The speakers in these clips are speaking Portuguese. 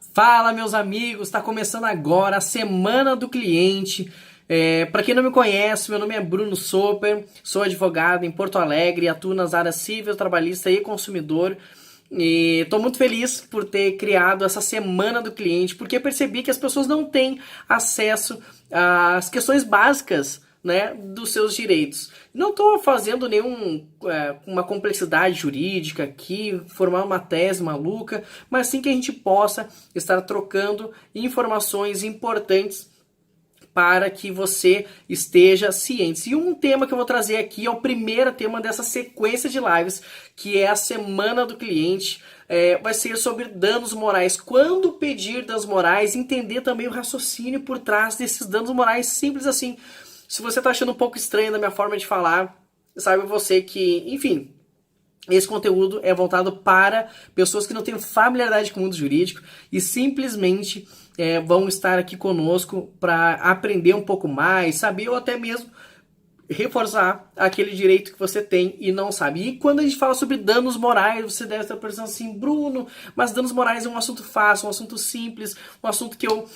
Fala, meus amigos, está começando agora a Semana do Cliente. Para quem não me conhece, meu nome é Bruno Soper, sou advogado em Porto Alegre, atuo nas áreas civil, trabalhista e consumidor. E estou muito feliz por ter criado essa Semana do Cliente, porque percebi que as pessoas não têm acesso às questões básicas, né, dos seus direitos. Não estou fazendo uma complexidade jurídica aqui, formar uma tese maluca, mas sim que a gente possa estar trocando informações importantes para que você esteja ciente. E um tema que eu vou trazer aqui é o primeiro tema dessa sequência de lives, que é a Semana do Cliente. Vai ser sobre danos morais. Quando pedir danos morais, entender também o raciocínio por trás desses danos morais, simples assim. Se você está achando um pouco estranho da minha forma de falar, saiba você que, enfim, esse conteúdo é voltado para pessoas que não têm familiaridade com o mundo jurídico e simplesmente vão estar aqui conosco para aprender um pouco mais, saber ou até mesmo reforçar aquele direito que você tem e não sabe. E quando a gente fala sobre danos morais, você deve estar pensando assim, Bruno, mas danos morais é um assunto fácil, um assunto simples, um assunto que eu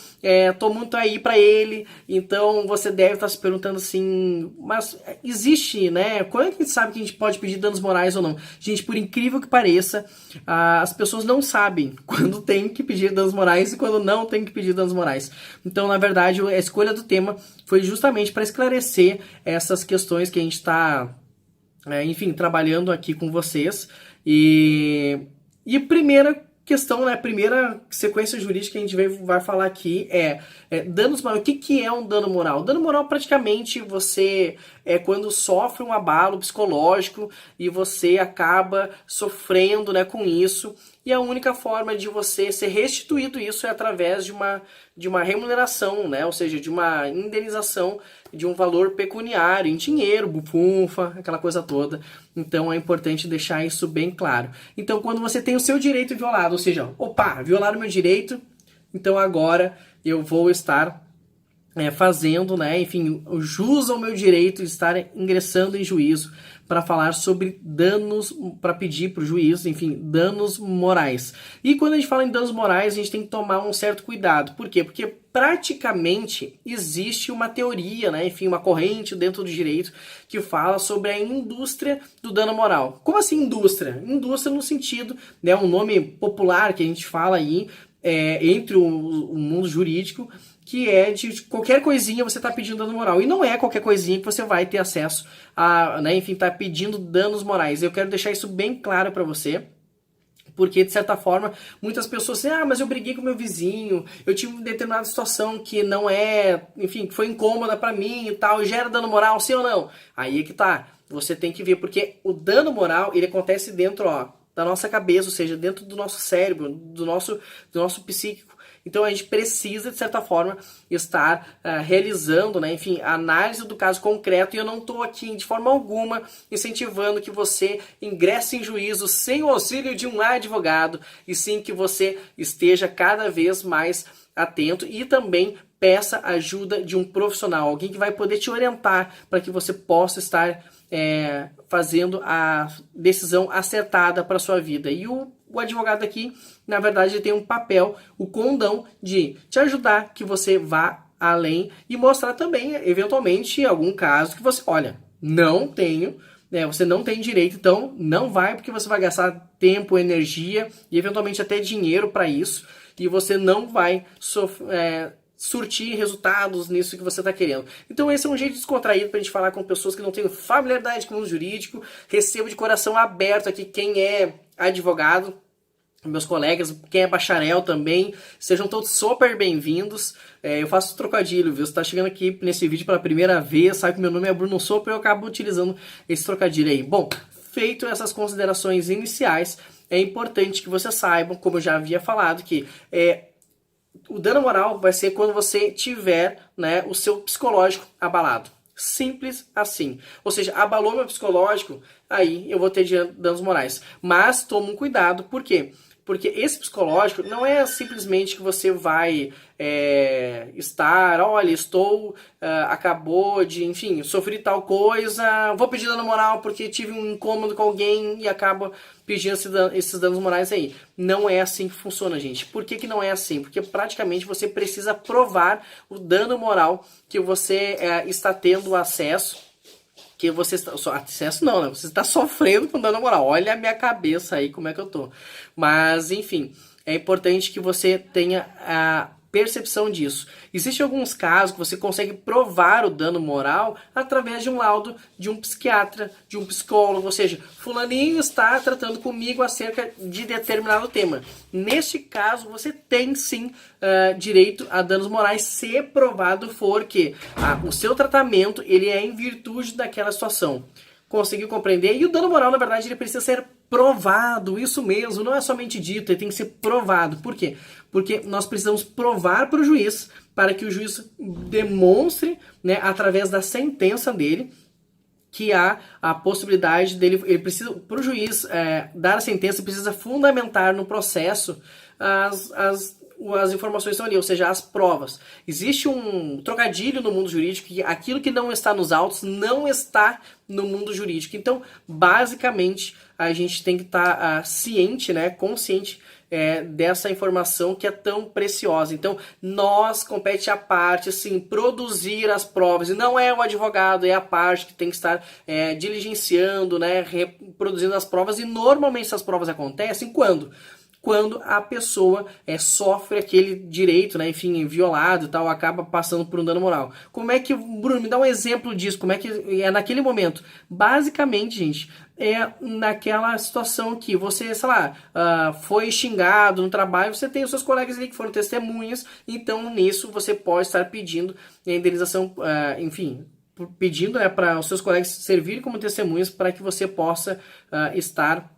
tô muito aí para ele, então você deve estar se perguntando assim, mas existe, né? Quando é que a gente sabe que a gente pode pedir danos morais ou não? Gente, por incrível que pareça, as pessoas não sabem quando tem que pedir danos morais e quando não tem que pedir danos morais. Então, na verdade, a escolha do tema foi justamente para esclarecer essas questões que a gente está, enfim, trabalhando aqui com vocês. E a primeira questão, né, a primeira sequência jurídica que a gente vai falar aqui é danos morais. O que é um dano moral? Dano moral, praticamente, você quando sofre um abalo psicológico e você acaba sofrendo, né, com isso. E a única forma de você ser restituído isso é através de uma remuneração, né? Ou seja, de uma indenização de um valor pecuniário, em dinheiro, bufunfa, aquela coisa toda. Então é importante deixar isso bem claro. Então quando você tem o seu direito violado, ou seja, opa, violaram meu direito, então agora eu vou estar fazendo, né, enfim, jus ao meu direito de estar ingressando em juízo para falar sobre danos, para pedir para o juiz, enfim, danos morais. E quando a gente fala em danos morais, a gente tem que tomar um certo cuidado. Por quê? Porque praticamente existe uma teoria, né, enfim, uma corrente dentro do direito que fala sobre a indústria do dano moral. Como assim indústria? Indústria no sentido, né, um nome popular que a gente fala aí entre o mundo jurídico, que é de qualquer coisinha você está pedindo dano moral. E não é qualquer coisinha que você vai ter acesso a, né, enfim, tá pedindo danos morais. Eu quero deixar isso bem claro para você, porque, de certa forma, muitas pessoas dizem, mas eu briguei com meu vizinho, eu tive uma determinada situação que não enfim, que foi incômoda para mim e tal, e gera dano moral, sim ou não? Aí é que tá, você tem que ver, porque o dano moral, ele acontece dentro, da nossa cabeça, ou seja, dentro do nosso cérebro, do nosso psíquico. Então a gente precisa, de certa forma, estar realizando, né, enfim, a análise do caso concreto, e eu não estou aqui de forma alguma incentivando que você ingresse em juízo sem o auxílio de um advogado, e sim que você esteja cada vez mais atento e também peça ajuda de um profissional, alguém que vai poder te orientar para que você possa estar fazendo a decisão acertada para a sua vida. E o advogado aqui, na verdade, ele tem um papel, o condão de te ajudar que você vá além e mostrar também, eventualmente, algum caso que você, olha, não tenho, né, você não tem direito, então não vai, porque você vai gastar tempo, energia e eventualmente até dinheiro para isso, e você não vai surtir resultados nisso que você está querendo. Então esse é um jeito descontraído para a gente falar com pessoas que não têm familiaridade com o mundo jurídico. Recebo de coração aberto aqui quem é advogado, meus colegas, quem é bacharel também, sejam todos super bem-vindos. Eu faço trocadilho, viu? Você está chegando aqui nesse vídeo pela primeira vez, sabe que meu nome é Bruno Soper, eu acabo utilizando esse trocadilho aí. Bom, feito essas considerações iniciais, é importante que você saiba, como eu já havia falado, que o dano moral vai ser quando você tiver, né, o seu psicológico abalado. Simples assim. Ou seja, abalou meu psicológico, aí eu vou ter danos morais. Mas toma um cuidado, por quê? Porque esse psicológico não é simplesmente que você vai estar, olha, acabou de, enfim, sofri tal coisa, vou pedir dano moral porque tive um incômodo com alguém e acaba pedindo esses danos morais aí. Não é assim que funciona, gente. Por que não é assim? Porque praticamente você precisa provar o dano moral que você está tendo acesso, que você está... Acesso não, né? Você está sofrendo com dano moral. Olha a minha cabeça aí, como é que eu tô. Mas, enfim, é importante que você tenha a percepção disso. Existem alguns casos que você consegue provar o dano moral através de um laudo de um psiquiatra, de um psicólogo, ou seja, fulaninho está tratando comigo acerca de determinado tema. Neste caso, você tem sim direito a danos morais se provado for que o seu tratamento ele é em virtude daquela situação. Conseguiu compreender? E o dano moral, na verdade, ele precisa ser provado, isso mesmo, não é somente dito, ele tem que ser provado. Por quê? Porque nós precisamos provar para o juiz, para que o juiz demonstre, né, através da sentença dele, que há a possibilidade dele, ele precisa, para o juiz dar a sentença, precisa fundamentar no processo as informações que estão ali, ou seja, as provas. Existe um trocadilho no mundo jurídico que aquilo que não está nos autos não está no mundo jurídico. Então, basicamente, a gente tem que estar ciente, né, consciente dessa informação que é tão preciosa. Então, nós compete a parte, assim, produzir as provas. E não é o advogado, é a parte que tem que estar diligenciando, né, reproduzindo as provas. E normalmente essas provas acontecem quando a pessoa sofre aquele direito, né, enfim, violado e tal, acaba passando por um dano moral. Como é que, Bruno, me dá um exemplo disso, como é que é naquele momento? Basicamente, gente, é naquela situação que você, sei lá, foi xingado no trabalho, você tem os seus colegas ali que foram testemunhas, então nisso você pode estar pedindo a indenização, enfim, pedindo para os seus colegas servirem como testemunhas para que você possa estar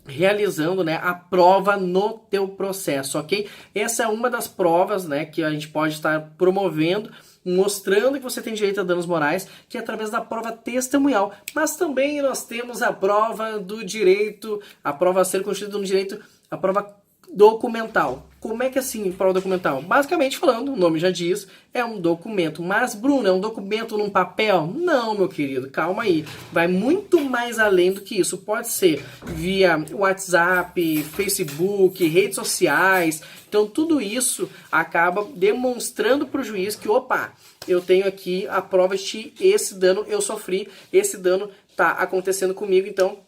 realizando, né, a prova no teu processo, ok? Essa é uma das provas, né, que a gente pode estar promovendo, mostrando que você tem direito a danos morais, que é através da prova testemunhal. Mas também nós temos a prova do direito, a prova a ser constituída no direito, a prova documental. Como é que é assim, prova documental? Basicamente falando, o nome já diz, é um documento. Mas, Bruno, é um documento num papel? Não, meu querido, calma aí. Vai muito mais além do que isso. Pode ser via WhatsApp, Facebook, redes sociais. Então, tudo isso acaba demonstrando para o juiz que, opa, eu tenho aqui a prova de esse dano eu sofri, esse dano está acontecendo comigo, então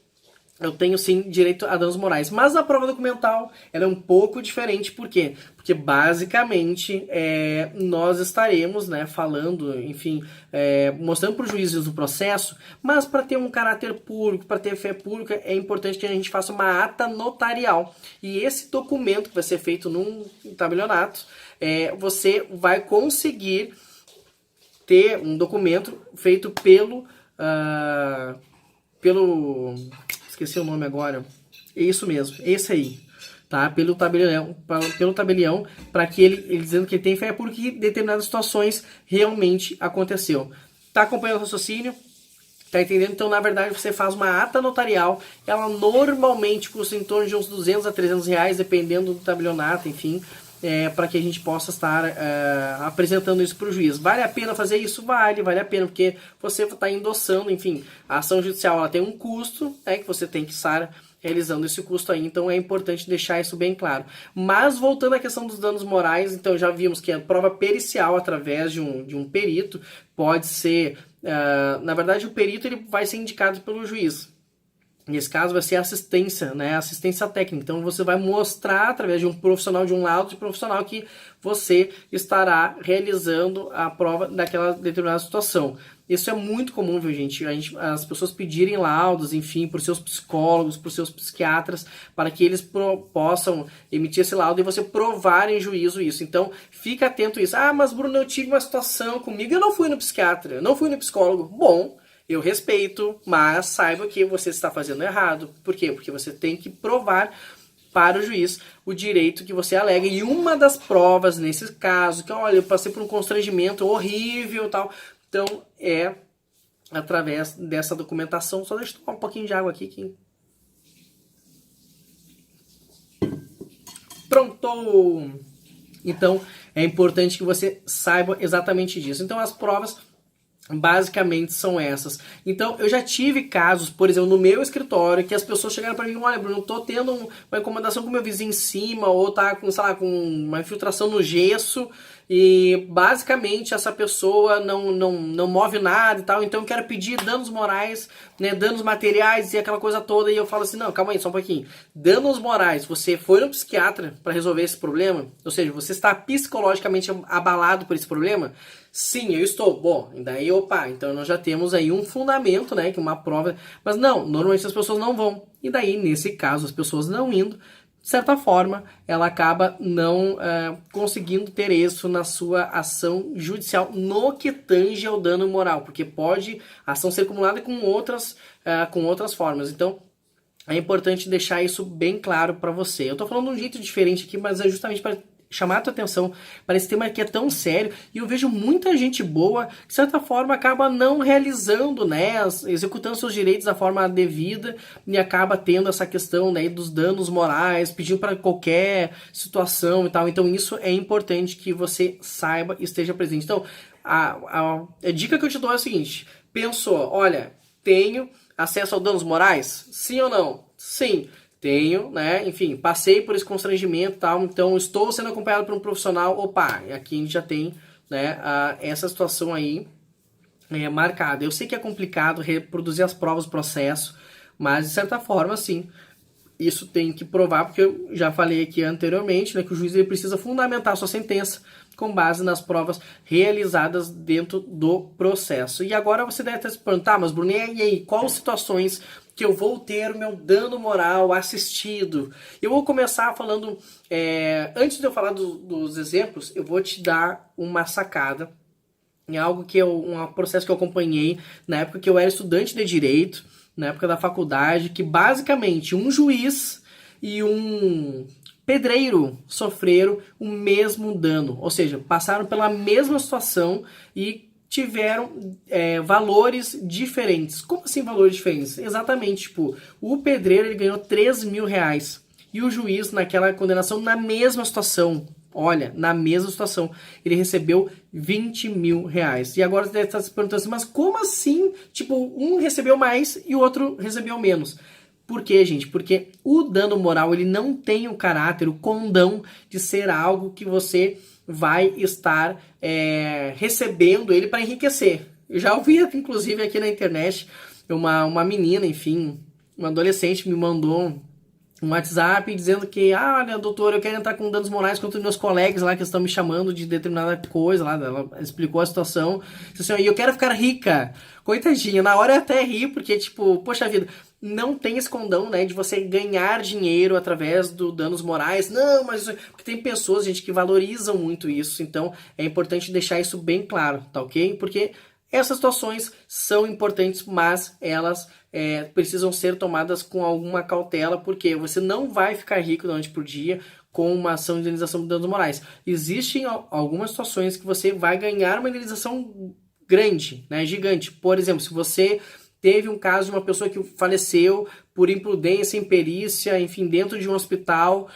eu tenho sim direito a danos morais. Mas a prova documental ela é um pouco diferente. Por quê? Porque basicamente nós estaremos, né, falando, enfim, mostrando para os juízes do processo, mas para ter um caráter público, para ter fé pública, é importante que a gente faça uma ata notarial. E esse documento que vai ser feito num tabelionato, você vai conseguir ter um documento feito pelo esqueci o nome agora. É isso mesmo, esse aí. Tá? Pelo tabelião, para que ele dizendo que ele tem fé porque determinadas situações realmente aconteceu. Tá acompanhando o raciocínio? Tá entendendo? Então, na verdade, você faz uma ata notarial, ela normalmente custa em torno de uns 200 a 300 reais, dependendo do tabelionato, enfim, para que a gente possa estar apresentando isso para o juiz. Vale a pena fazer isso? Vale a pena, porque você está endossando, enfim, a ação judicial ela tem um custo, que você tem que estar realizando esse custo aí, então é importante deixar isso bem claro. Mas voltando à questão dos danos morais, então já vimos que a prova pericial através de um perito pode ser, na verdade o perito ele vai ser indicado pelo juiz. Nesse caso vai ser assistência, né? Assistência técnica. Então você vai mostrar através de um profissional, de um laudo de profissional, que você estará realizando a prova daquela determinada situação. Isso é muito comum, viu, gente? As pessoas pedirem laudos, enfim, para os seus psicólogos, para os seus psiquiatras, para que eles possam emitir esse laudo e você provar em juízo isso. Então, fica atento a isso. Ah, mas Bruno, eu tive uma situação comigo, eu não fui no psiquiatra, eu não fui no psicólogo. Bom, eu respeito, mas saiba que você está fazendo errado. Por quê? Porque você tem que provar para o juiz o direito que você alega. E uma das provas nesse caso, que olha, eu passei por um constrangimento horrível e tal. Então, é através dessa documentação. Só deixa eu tomar um pouquinho de água aqui. Pronto! Então, é importante que você saiba exatamente disso. Então, as provas basicamente são essas. Então, eu já tive casos, por exemplo, no meu escritório, que as pessoas chegaram para mim, olha, Bruno, eu tô tendo uma incomodação com o meu vizinho em cima, ou tá com, sei lá, com uma infiltração no gesso, e basicamente essa pessoa não move nada e tal, então eu quero pedir danos morais, né, danos materiais e aquela coisa toda, e eu falo assim, não, calma aí, só um pouquinho. Danos morais, você foi no psiquiatra para resolver esse problema? Ou seja, você está psicologicamente abalado por esse problema? Sim, eu estou. Bom, daí, opa, então nós já temos aí um fundamento, né, que uma prova, mas não, normalmente as pessoas não vão. E daí, nesse caso, as pessoas não indo, de certa forma, ela acaba não conseguindo ter êxito na sua ação judicial no que tange ao dano moral, porque pode a ação ser acumulada com outras formas. Então, é importante deixar isso bem claro para você. Eu estou falando de um jeito diferente aqui, mas é justamente para chamar a tua atenção para esse tema que é tão sério, e eu vejo muita gente boa que, de certa forma, acaba não realizando, né, executando seus direitos da forma devida, e acaba tendo essa questão, né, dos danos morais, pedindo para qualquer situação e tal. Então isso é importante que você saiba e esteja presente. Então, a dica que eu te dou é a seguinte: pensou, olha, tenho acesso a danos morais? Sim ou não? Sim. Tenho, né? Enfim, passei por esse constrangimento e tal, então estou sendo acompanhado por um profissional. Opa, aqui a gente já tem, né, essa situação aí marcada. Eu sei que é complicado reproduzir as provas do processo, mas de certa forma, sim, isso tem que provar, porque eu já falei aqui anteriormente, né, que o juiz ele precisa fundamentar a sua sentença com base nas provas realizadas dentro do processo. E agora você deve estar se perguntando, mas Bruno, e aí, quais situações que eu vou ter o meu dano moral assistido? Eu vou começar falando, antes de eu falar dos exemplos, eu vou te dar uma sacada em algo que um processo que eu acompanhei na época que eu era estudante de Direito, na época da faculdade, que basicamente um juiz e um pedreiro sofreram o mesmo dano, ou seja, passaram pela mesma situação e tiveram valores diferentes. Como assim valores diferentes? Exatamente, tipo, o pedreiro ele ganhou 3 mil reais e o juiz naquela condenação na mesma situação, olha, na mesma situação, ele recebeu 20 mil reais. E agora você deve estar se perguntando assim, mas como assim? Tipo, um recebeu mais e o outro recebeu menos. Por quê, gente? Porque o dano moral, ele não tem o caráter, o condão de ser algo que você vai estar recebendo ele para enriquecer. Eu já ouvi, inclusive, aqui na internet, uma menina, enfim, uma adolescente me mandou um WhatsApp dizendo que, olha, doutor, eu quero entrar com danos morais contra os meus colegas lá que estão me chamando de determinada coisa lá. Ela explicou a situação. Disse assim, e eu quero ficar rica. Coitadinha, na hora eu até ri, porque, tipo, poxa vida, não tem esse condão, né, de você ganhar dinheiro através do danos morais. Não, mas porque tem pessoas, gente, que valorizam muito isso. Então, é importante deixar isso bem claro, tá ok? Porque essas situações são importantes, mas elas precisam ser tomadas com alguma cautela, porque você não vai ficar rico da noite por dia com uma ação de indenização de danos morais. Existem algumas situações que você vai ganhar uma indenização grande, né, gigante. Por exemplo, se você teve um caso de uma pessoa que faleceu por imprudência, imperícia, enfim, dentro de um hospital,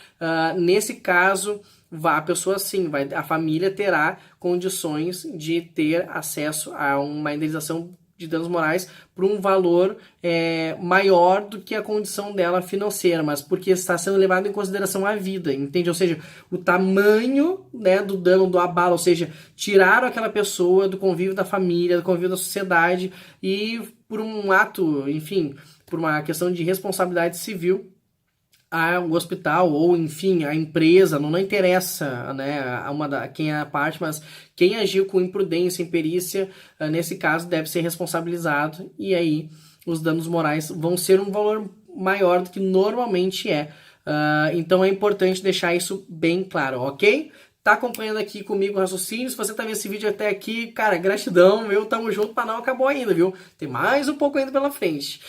nesse caso a pessoa sim, a família terá condições de ter acesso a uma indenização de danos morais por um valor maior do que a condição dela financeira, mas porque está sendo levado em consideração a vida, entende? Ou seja, o tamanho, né, do dano, do abalo, ou seja, tiraram aquela pessoa do convívio da família, do convívio da sociedade e por um ato, enfim, por uma questão de responsabilidade civil, o hospital ou, enfim, a empresa, não interessa, né, quem é a parte, mas quem agiu com imprudência, imperícia, nesse caso deve ser responsabilizado e aí os danos morais vão ser um valor maior do que normalmente é. Então é importante deixar isso bem claro, ok? Tá acompanhando aqui comigo o raciocínio? Se você tá vendo esse vídeo até aqui, cara, gratidão, tamo junto, mas não acabou ainda, viu? Tem mais um pouco ainda pela frente.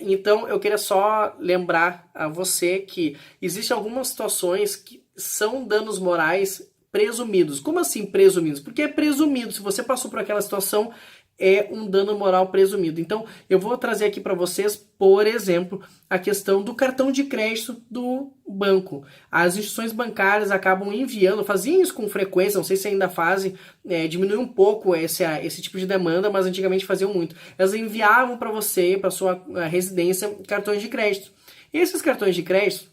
Então, eu queria só lembrar a você que existem algumas situações que são danos morais presumidos. Como assim presumidos? Porque é presumido. Se você passou por aquela situação, é um dano moral presumido. Então, eu vou trazer aqui para vocês, por exemplo, a questão do cartão de crédito do banco. As instituições bancárias acabam enviando, faziam isso com frequência, não sei se ainda fazem, diminuiu um pouco esse tipo de demanda, mas antigamente faziam muito. Elas enviavam para você, para sua residência, cartões de crédito. Esses cartões de crédito,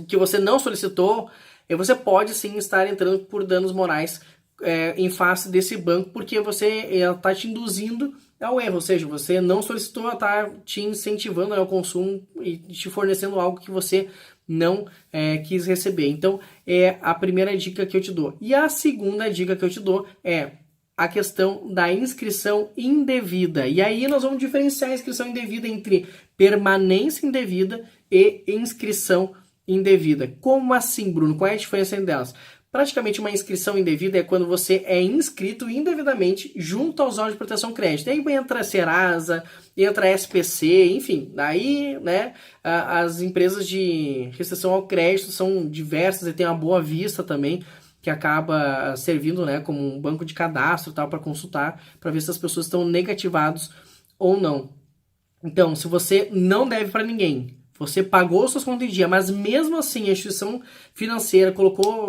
que você não solicitou, você pode sim estar entrando por danos morais em face desse banco, porque você está te induzindo ao erro, ou seja, você não solicitou, está te incentivando ao consumo e te fornecendo algo que você não quis receber. Então, é a primeira dica que eu te dou. E a segunda dica que eu te dou é a questão da inscrição indevida. E aí nós vamos diferenciar a inscrição indevida entre permanência indevida e inscrição indevida. Como assim, Bruno? Qual é a diferença entre elas? Praticamente uma inscrição indevida é quando você é inscrito indevidamente junto aos órgãos de proteção crédito. Aí entra a Serasa, entra a SPC, enfim. Daí, né, as empresas de restrição ao crédito são diversas e tem uma Boa Vista também, que acaba servindo, né, como um banco de cadastro tal para consultar, para ver se as pessoas estão negativadas ou não. Então, se você não deve para ninguém, você pagou suas contas em dia, mas mesmo assim a instituição financeira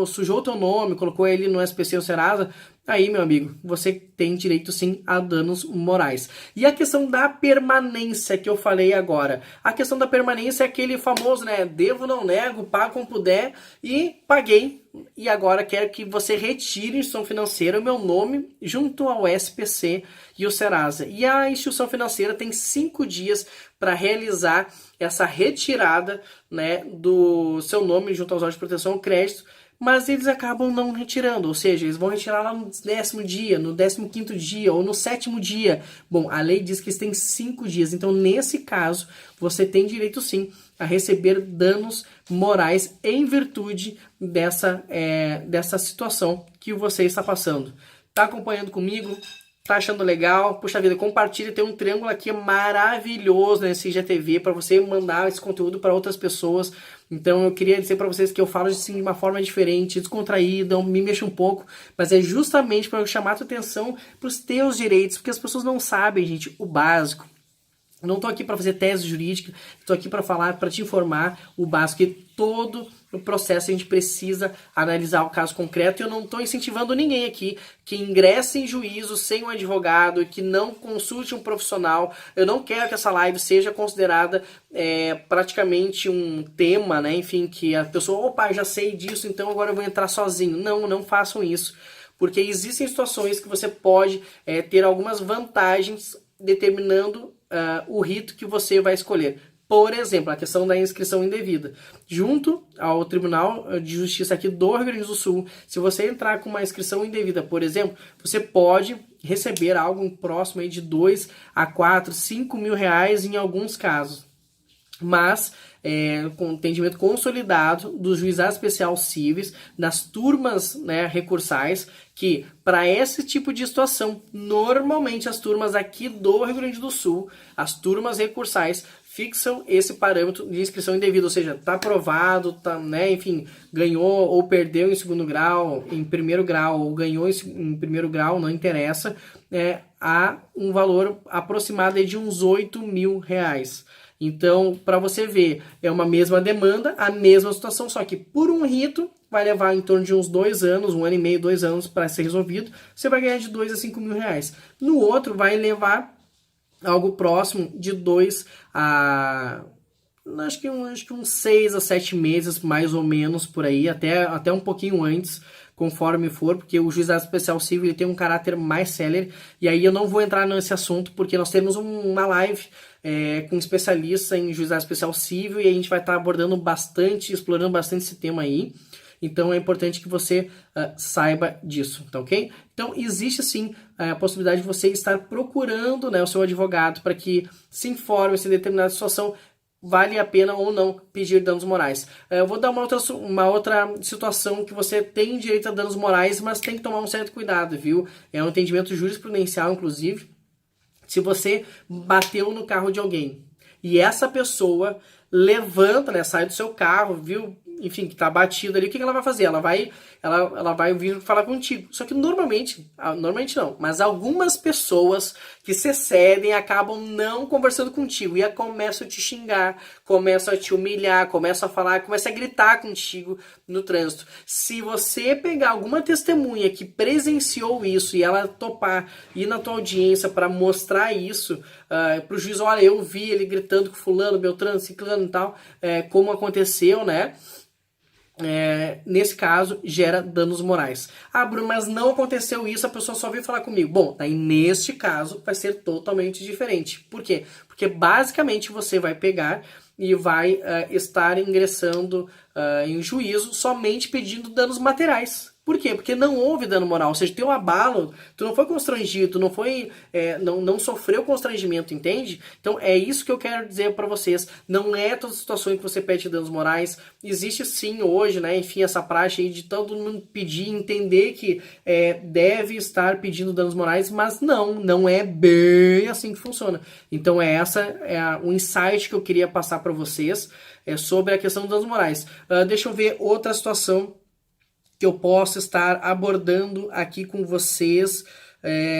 sujou o teu nome, colocou ele no SPC ou Serasa, aí, meu amigo, você tem direito sim a danos morais. E a questão da permanência que eu falei agora. A questão da permanência é aquele famoso, né? Devo, não nego, pago como puder e paguei. E agora quero que você retire a instituição financeira o meu nome junto ao SPC e o Serasa. E a instituição financeira tem 5 dias para realizar essa retirada, né, do seu nome junto aos órgãos de proteção ao crédito, mas eles acabam não retirando, ou seja, eles vão retirar lá no 10º dia, no 15º dia ou no 7º dia. Bom, a lei diz que eles têm 5 dias, então nesse caso você tem direito sim a receber danos morais em virtude dessa situação que você está passando. Tá acompanhando comigo? Tá achando legal? Puxa vida, compartilha, tem um triângulo aqui maravilhoso nesse IGTV para você mandar esse conteúdo para outras pessoas. Então eu queria dizer para vocês que eu falo assim de uma forma diferente, descontraída, me mexo um pouco, mas é justamente para eu chamar a tua atenção para os teus direitos, porque as pessoas não sabem, gente, o básico. Eu não estou aqui para fazer tese jurídica, estou aqui para falar, para te informar o básico, que todo o processo a gente precisa analisar o caso concreto, e eu não estou incentivando ninguém aqui que ingresse em juízo sem um advogado, que não consulte um profissional. Eu não quero que essa live seja considerada praticamente um tema, né? Enfim, que a pessoa, opa, já sei disso, então agora eu vou entrar sozinho. Não, não façam isso, porque existem situações que você pode ter algumas vantagens determinando o rito que você vai escolher. Por exemplo, a questão da inscrição indevida. Junto ao Tribunal de Justiça aqui do Rio Grande do Sul, se você entrar com uma inscrição indevida, por exemplo, você pode receber algo próximo aí de 2 a 4, 5 mil reais em alguns casos. Mas com entendimento consolidado dos juizados especiais cíveis, das turmas, né, recursais, que para esse tipo de situação, normalmente as turmas aqui do Rio Grande do Sul, as turmas recursais, fixam esse parâmetro de inscrição indevida, ou seja, está aprovado, tá, né, enfim, ganhou ou perdeu em segundo grau, em primeiro grau, ou ganhou em primeiro grau, não interessa, há um valor aproximado de uns 8 mil reais. Então, para você ver, é uma mesma demanda, a mesma situação, só que por um rito vai levar em torno de uns 2 anos, 1 ano e meio, 2 anos para ser resolvido, você vai ganhar de 2 a 5 mil reais. No outro vai levar algo próximo de 2 a... Acho que uns 6 a 7 meses, mais ou menos, por aí, até um pouquinho antes, conforme for, porque o juizado especial civil ele tem um caráter mais célere, e aí eu não vou entrar nesse assunto, porque nós temos uma live com especialista em juizado especial civil, e a gente vai estar abordando bastante, explorando bastante esse tema aí. Então é importante que você saiba disso, tá ok? Então existe sim a possibilidade de você estar procurando, né, o seu advogado para que se informe se em determinada situação vale a pena ou não pedir danos morais. Eu vou dar uma outra situação que você tem direito a danos morais, mas tem que tomar um certo cuidado, viu? É um entendimento jurisprudencial, inclusive. Se você bateu no carro de alguém e essa pessoa levanta, né, sai do seu carro, viu, enfim, que tá batido ali, o que que ela vai fazer? Ela vai vir falar contigo. Só que normalmente não, mas algumas pessoas que se excedem acabam não conversando contigo e começam a te xingar, começam a te humilhar, começam a falar, começam a gritar contigo no trânsito. Se você pegar alguma testemunha que presenciou isso e ela topar ir na tua audiência para mostrar isso pro juiz, olha, eu vi ele gritando com fulano, beltrano, ciclano e tal, como aconteceu, né? Nesse caso, gera danos morais. Ah, Bruno, mas não aconteceu isso, a pessoa só veio falar comigo. Bom, daí neste caso vai ser totalmente diferente. Por quê? Porque basicamente você vai pegar e vai estar ingressando em juízo somente pedindo danos materiais. Por quê? Porque não houve dano moral, ou seja, teu abalo, tu não foi constrangido, tu não foi, não sofreu constrangimento, entende? Então é isso que eu quero dizer para vocês. Não é toda situação que você pede danos morais. Existe sim hoje, né? Enfim, essa praxe aí de todo mundo pedir, entender que deve estar pedindo danos morais, mas não é bem assim que funciona. Então o insight que eu queria passar para vocês sobre a questão dos danos morais. Deixa eu ver outra situação que eu posso estar abordando aqui com vocês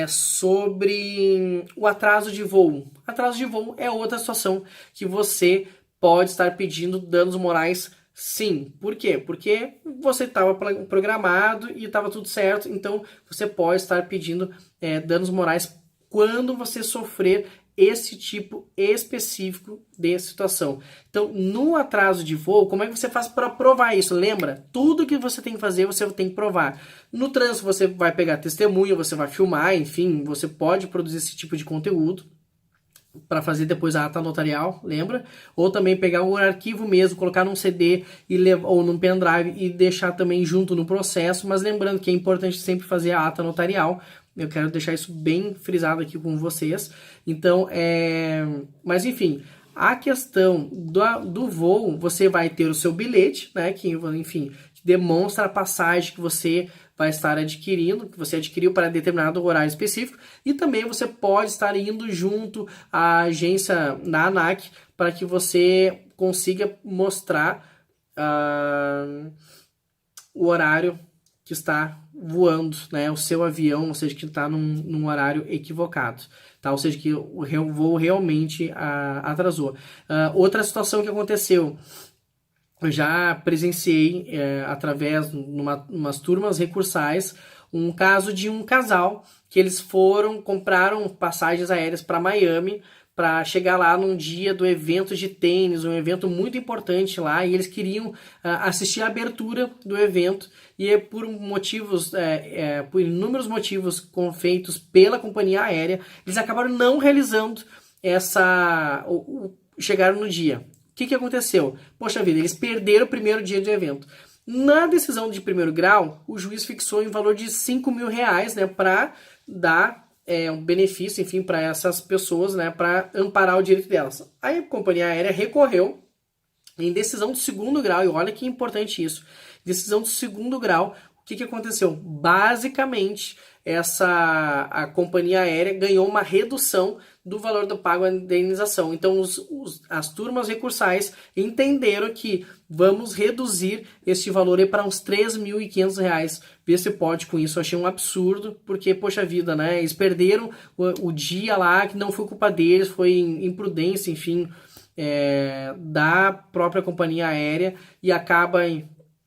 sobre o atraso de voo. Atraso de voo é outra situação que você pode estar pedindo danos morais, sim. Por quê? Porque você estava programado e estava tudo certo, então você pode estar pedindo danos morais quando você sofrer esse tipo específico de situação. Então, no atraso de voo, como é que você faz para provar isso? Lembra? Tudo que você tem que fazer, você tem que provar. No trânsito, você vai pegar testemunha, você vai filmar, enfim, você pode produzir esse tipo de conteúdo para fazer depois a ata notarial, lembra? Ou também pegar um arquivo mesmo, colocar num CD ou num pendrive e deixar também junto no processo, mas lembrando que é importante sempre fazer a ata notarial. Eu quero deixar isso bem frisado aqui com vocês. Então, mas enfim, a questão do voo, você vai ter o seu bilhete, né? Que, enfim, que demonstra a passagem que você vai estar adquirindo, que você adquiriu para determinado horário específico. E também você pode estar indo junto à agência na ANAC para que você consiga mostrar o horário que está voando, né, o seu avião, ou seja, que está num horário equivocado, tá? Ou seja, que o voo realmente atrasou. Outra situação que aconteceu, eu já presenciei através de umas turmas recursais, um caso de um casal que eles compraram passagens aéreas para Miami para chegar lá num dia do evento de tênis, um evento muito importante lá, e eles queriam assistir a abertura do evento, e por motivos, por inúmeros motivos feitos pela companhia aérea, eles acabaram não realizando chegaram no dia. O que aconteceu? Poxa vida, eles perderam o primeiro dia de evento. Na decisão de primeiro grau, o juiz fixou em valor de R$5.000, né, para dar um benefício, enfim, para essas pessoas, né, para amparar o direito delas. Aí a companhia aérea recorreu em decisão do segundo grau, e olha que importante isso, decisão do segundo grau. O que aconteceu? Basicamente, a companhia aérea ganhou uma redução do valor do pago à indenização. Então, as turmas recursais entenderam que vamos reduzir este valor para uns R$3.500. Ver se pode com isso. Eu achei um absurdo, porque, poxa vida, né? Eles perderam o dia lá, que não foi culpa deles, foi imprudência, enfim, da própria companhia aérea, e acaba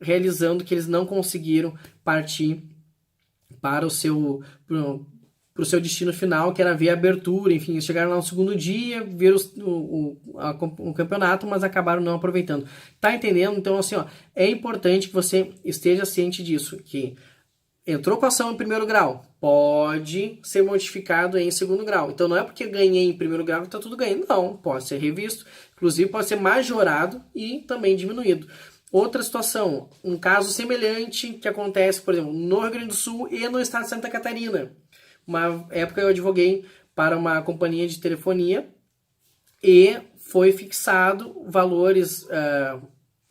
realizando que eles não conseguiram partir para o seu destino final, que era ver a abertura, enfim, eles chegaram lá no segundo dia, ver o campeonato, mas acabaram não aproveitando. Tá entendendo? Então, assim, ó, é importante que você esteja ciente disso, que entrou com a ação em primeiro grau, pode ser modificado em segundo grau. Então, não é porque ganhei em primeiro grau que tá tudo ganhando. Não, pode ser revisto, inclusive pode ser majorado e também diminuído. Outra situação, um caso semelhante que acontece, por exemplo, no Rio Grande do Sul e no estado de Santa Catarina. Uma época eu advoguei para uma companhia de telefonia e foi fixado valores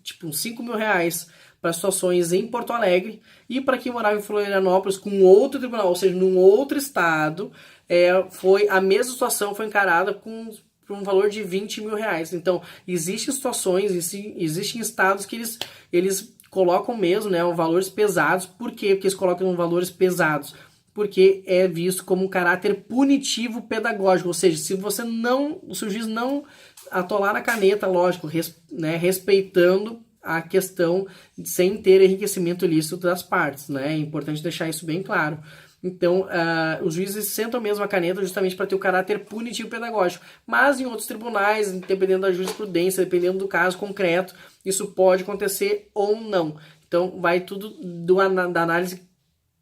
tipo uns R$5.000 para situações em Porto Alegre, e para quem morava em Florianópolis com outro tribunal, ou seja, num outro estado, foi a mesma situação, foi encarada com por um valor de 20 mil reais. Então, existem situações, existem estados que eles colocam mesmo, né, valores pesados. Por quê? Porque eles colocam valores pesados? Porque é visto como um caráter punitivo pedagógico, ou seja, se o juiz não atolar na caneta, lógico, respeitando a questão sem ter enriquecimento ilícito das partes, né? É importante deixar isso bem claro. Então, os juízes sentam mesmo a caneta justamente para ter o caráter punitivo pedagógico. Mas em outros tribunais, dependendo da jurisprudência, dependendo do caso concreto, isso pode acontecer ou não. Então, vai tudo da análise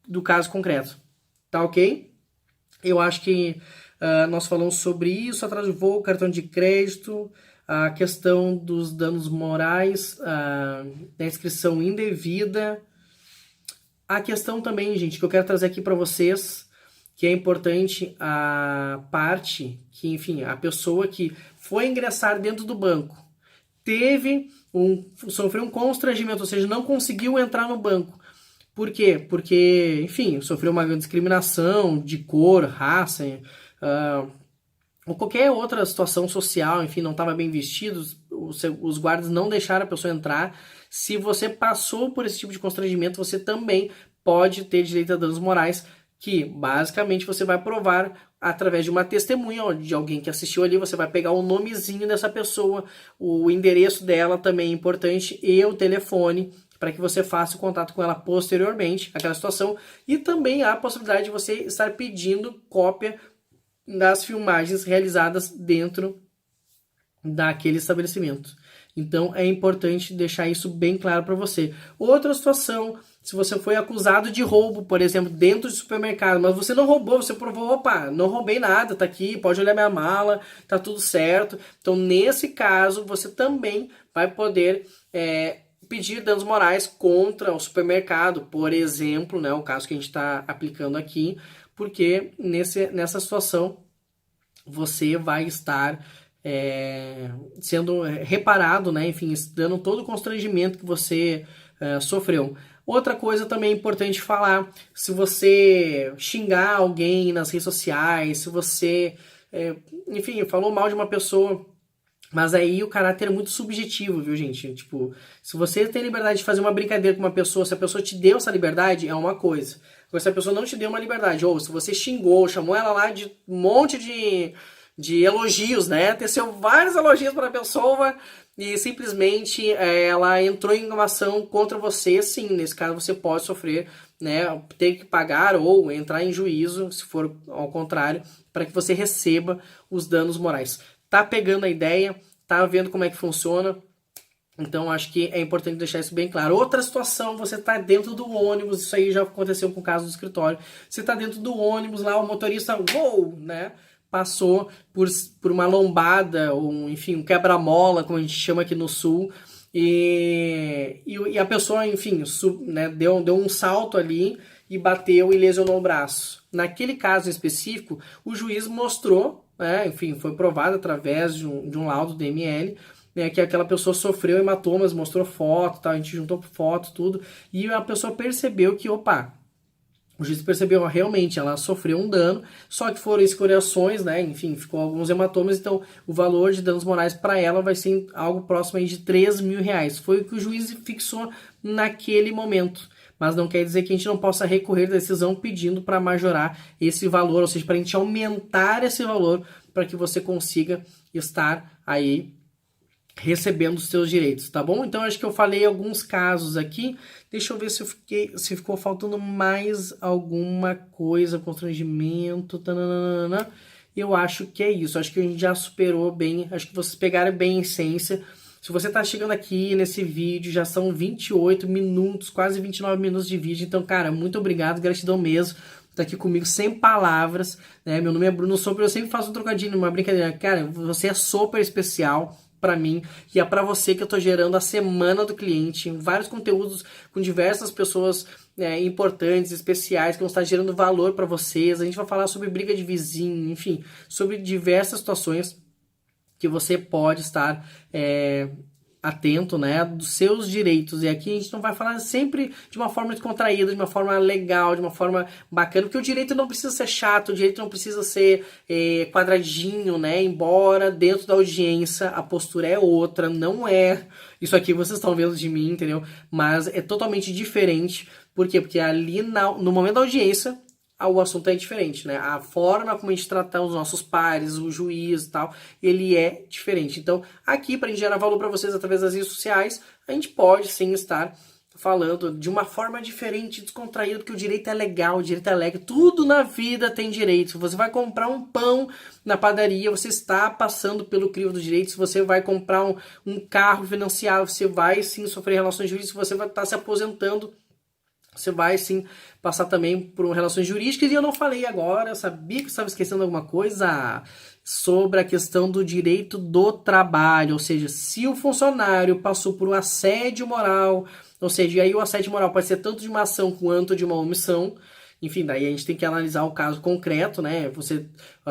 do caso concreto. Tá ok? Eu acho que nós falamos sobre isso, atraso de voo, cartão de crédito, a questão dos danos morais, da inscrição indevida. A questão também, gente, que eu quero trazer aqui para vocês, que é importante a parte que, enfim, a pessoa que foi ingressar dentro do banco sofreu um constrangimento, ou seja, não conseguiu entrar no banco. Por quê? Porque, enfim, sofreu uma discriminação de cor, raça, ou qualquer outra situação social, enfim, não estava bem vestido, os guardas não deixaram a pessoa entrar. Se você passou por esse tipo de constrangimento, você também pode ter direito a danos morais, que basicamente você vai provar através de uma testemunha, de alguém que assistiu ali. Você vai pegar o nomezinho dessa pessoa, o endereço dela também é importante, e o telefone, para que você faça o contato com ela posteriormente, aquela situação. E também há a possibilidade de você estar pedindo cópia das filmagens realizadas dentro daquele estabelecimento. Então é importante deixar isso bem claro para você. Outra situação, se você foi acusado de roubo, por exemplo, dentro do supermercado, mas você não roubou, você provou, opa, não roubei nada, tá aqui, pode olhar minha mala, tá tudo certo. Então nesse caso, você também vai poder pedir danos morais contra o supermercado, por exemplo, né, o caso que a gente está aplicando aqui, porque nessa situação você vai estar sendo reparado, né, enfim, dando todo o constrangimento que você sofreu. Outra coisa também importante falar, se você xingar alguém nas redes sociais, se você, enfim, falou mal de uma pessoa, mas aí o caráter é muito subjetivo, viu, gente? Tipo, se você tem liberdade de fazer uma brincadeira com uma pessoa, se a pessoa te deu essa liberdade, é uma coisa. Agora, se a pessoa não te deu uma liberdade, ou se você xingou, chamou ela lá de um monte de elogios, né? Teceu vários elogios para a pessoa e simplesmente ela entrou em uma ação contra você, sim, nesse caso você pode sofrer, né, ter que pagar ou entrar em juízo, se for ao contrário, para que você receba os danos morais. Tá pegando a ideia, tá vendo como é que funciona? Então acho que é importante deixar isso bem claro. Outra situação, você tá dentro do ônibus, isso aí já aconteceu com o caso do escritório. Você tá dentro do ônibus lá, o motorista, uou, né? Passou por uma lombada, ou enfim, um quebra-mola, como a gente chama aqui no sul, e a pessoa, enfim, né, deu um salto ali e bateu e lesionou o braço. Naquele caso específico, o juiz mostrou, enfim, foi provado através de um laudo do DML, né, que aquela pessoa sofreu hematomas, mostrou foto, tal, a gente juntou foto, tudo, e a pessoa percebeu que, opa, o juiz percebeu realmente, ela sofreu um dano, só que foram escoriações, né, enfim, ficou alguns hematomas, então o valor de danos morais para ela vai ser algo próximo aí de 3 mil reais. Foi o que o juiz fixou naquele momento. Mas não quer dizer que a gente não possa recorrer da decisão pedindo para majorar esse valor, ou seja, para a gente aumentar esse valor para que você consiga estar aí recebendo os seus direitos, tá bom? Então acho que eu falei alguns casos aqui. Deixa eu ver se ficou faltando mais alguma coisa, constrangimento, tananana. Eu acho que é isso. Acho que a gente já superou bem, acho que vocês pegaram bem a essência. Se você tá chegando aqui nesse vídeo, já são 28 minutos, quase 29 minutos de vídeo. Então, cara, muito obrigado, gratidão mesmo. Tá aqui comigo sem palavras, né? Meu nome é Bruno Soper, eu sempre faço um trocadilho, uma brincadeira. Cara, você é super especial para mim e é para você que eu tô gerando a Semana do Cliente, vários conteúdos com diversas pessoas importantes, especiais, que vão estar gerando valor para vocês. A gente vai falar sobre briga de vizinho, enfim, sobre diversas situações que você pode estar atento, né, dos seus direitos. E aqui a gente não vai falar sempre de uma forma descontraída, de uma forma legal, de uma forma bacana, porque o direito não precisa ser chato, o direito não precisa ser quadradinho, né, embora dentro da audiência a postura é outra, não é isso aqui vocês estão vendo de mim, entendeu? Mas é totalmente diferente. Por quê? Porque ali no momento da audiência o assunto é diferente, né? A forma como a gente trata os nossos pares, o juiz e tal, ele é diferente. Então, aqui, para a gente gerar valor para vocês através das redes sociais, a gente pode sim estar falando de uma forma diferente, descontraída, porque o direito é legal, o direito é alegre, tudo na vida tem direito. Se você vai comprar um pão na padaria, você está passando pelo crivo do direito. Se você vai comprar um carro financiado, você vai sim sofrer relações jurídicas, você vai estar se aposentando, você vai sim passar também por relações jurídicas. E eu não falei agora, eu sabia que eu estava esquecendo alguma coisa sobre a questão do direito do trabalho, ou seja, se o funcionário passou por um assédio moral, ou seja, e aí o assédio moral pode ser tanto de uma ação quanto de uma omissão. Enfim, daí a gente tem que analisar o caso concreto, né? Você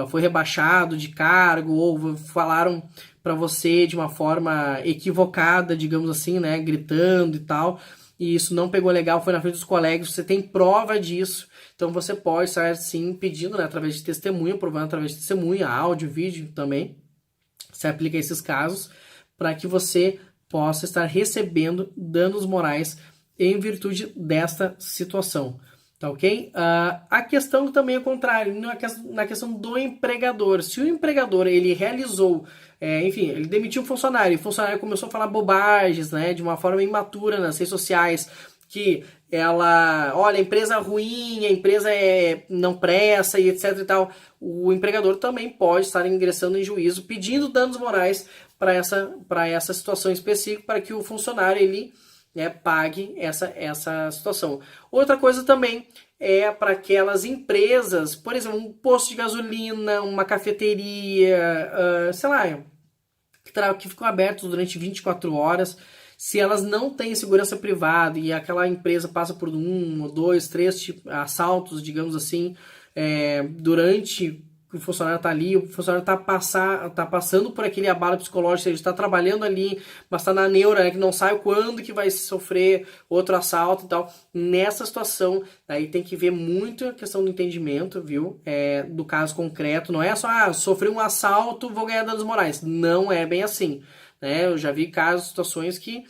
foi rebaixado de cargo ou falaram para você de uma forma equivocada, digamos assim, né? Gritando e tal, e isso não pegou legal, foi na frente dos colegas, você tem prova disso, então você pode estar sim pedindo, né, através de testemunha, provando através de testemunha, áudio, vídeo também, se aplica a esses casos, para que você possa estar recebendo danos morais em virtude desta situação. Tá ok? A questão também é contrária, na questão do empregador. Se o empregador ele realizou, enfim, ele demitiu um funcionário, e o funcionário começou a falar bobagens, né, de uma forma imatura nas redes sociais, que olha, a empresa é ruim, a empresa não presta e etc e tal, o empregador também pode estar ingressando em juízo pedindo danos morais para essa situação específica, para que o funcionário ele pague essa situação. Outra coisa também é para aquelas empresas, por exemplo, um posto de gasolina, uma cafeteria, sei lá, que ficam abertos durante 24 horas, se elas não têm segurança privada e aquela empresa passa por 1, 2, 3 assaltos, digamos assim, durante o funcionário está ali, o funcionário está passando por aquele abalo psicológico, ele está trabalhando ali, mas está na neura, né, que não sabe quando que vai sofrer outro assalto e tal. Nessa situação, aí tem que ver muito a questão do entendimento, viu? Do caso concreto, não é só, sofri um assalto, vou ganhar danos morais. Não é bem assim, né? Eu já vi casos, situações que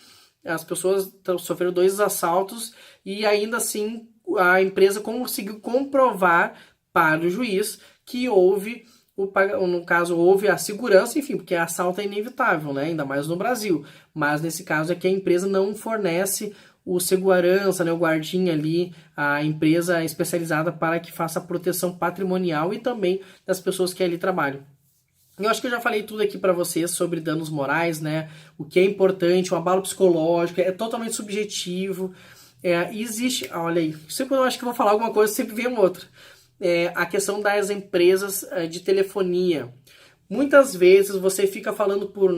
as pessoas sofreram 2 assaltos e ainda assim a empresa conseguiu comprovar para o juiz que houve, no caso, houve a segurança, enfim, porque assalto é inevitável, né? Ainda mais no Brasil. Mas nesse caso é que a empresa não fornece o segurança, né? O guardinha ali, a empresa especializada para que faça a proteção patrimonial e também das pessoas que ali trabalham. Eu acho que eu já falei tudo aqui para vocês sobre danos morais, né? O que é importante, o abalo psicológico, é totalmente subjetivo. Existe, olha aí, sempre eu acho que eu vou falar alguma coisa, sempre vem outra. A questão das empresas de telefonia. Muitas vezes você fica falando por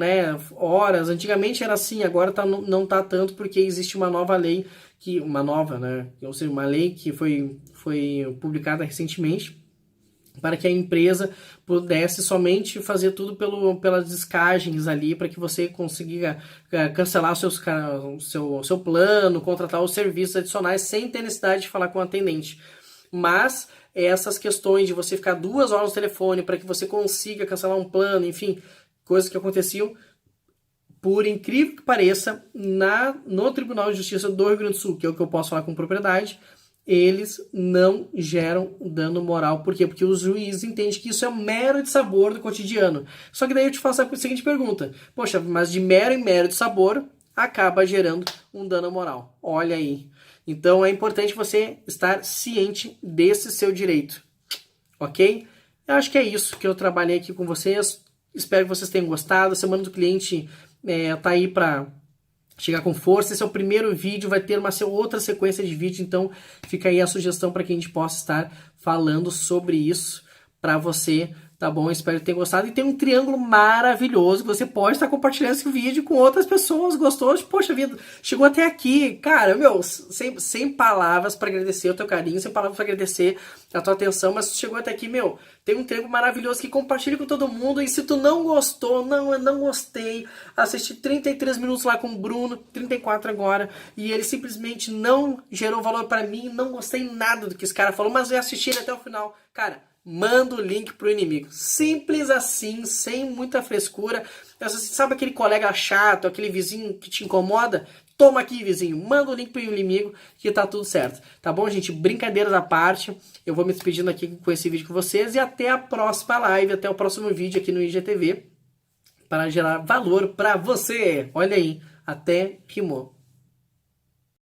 horas, antigamente era assim, agora não tá tanto porque existe uma nova lei, ou seja, uma lei que foi publicada recentemente, para que a empresa pudesse somente fazer tudo pelas descagens ali, para que você consiga cancelar o seu plano, contratar os serviços adicionais sem ter necessidade de falar com o atendente. Mas essas questões de você ficar 2 horas no telefone para que você consiga cancelar um plano, enfim, coisas que aconteciam, por incrível que pareça, no Tribunal de Justiça do Rio Grande do Sul, que é o que eu posso falar com propriedade, eles não geram dano moral. Por quê? Porque os juízes entendem que isso é um mero de sabor do cotidiano. Só que daí eu te faço a seguinte pergunta: poxa, mas de mero em mero de sabor acaba gerando um dano moral. Olha aí. Então é importante você estar ciente desse seu direito, ok? Eu acho que é isso que eu trabalhei aqui com vocês. Espero que vocês tenham gostado. A Semana do Cliente tá aí para chegar com força. Esse é o primeiro vídeo, vai ter outra sequência de vídeo, então fica aí a sugestão para que a gente possa estar falando sobre isso, para você tá bom? Espero que tenha gostado. E tem um triângulo maravilhoso que você pode estar compartilhando esse vídeo com outras pessoas. Gostou? Poxa vida, chegou até aqui. Cara, meu, sem palavras para agradecer o teu carinho, sem palavras para agradecer a tua atenção, mas chegou até aqui, meu, tem um triângulo maravilhoso que compartilha com todo mundo. E se tu não gostou, eu não gostei, assisti 33 minutos lá com o Bruno, 34 agora, e ele simplesmente não gerou valor para mim, não gostei nada do que esse cara falou, mas eu assisti ele até o final. Cara, manda o link pro inimigo. Simples assim, sem muita frescura. Sabe aquele colega chato, aquele vizinho que te incomoda? Toma aqui, vizinho. Manda o link pro inimigo que tá tudo certo. Tá bom, gente? Brincadeiras à parte. Eu vou me despedindo aqui com esse vídeo com vocês. E até a próxima live, até o próximo vídeo aqui no IGTV. Para gerar valor para você. Olha aí, até rimou.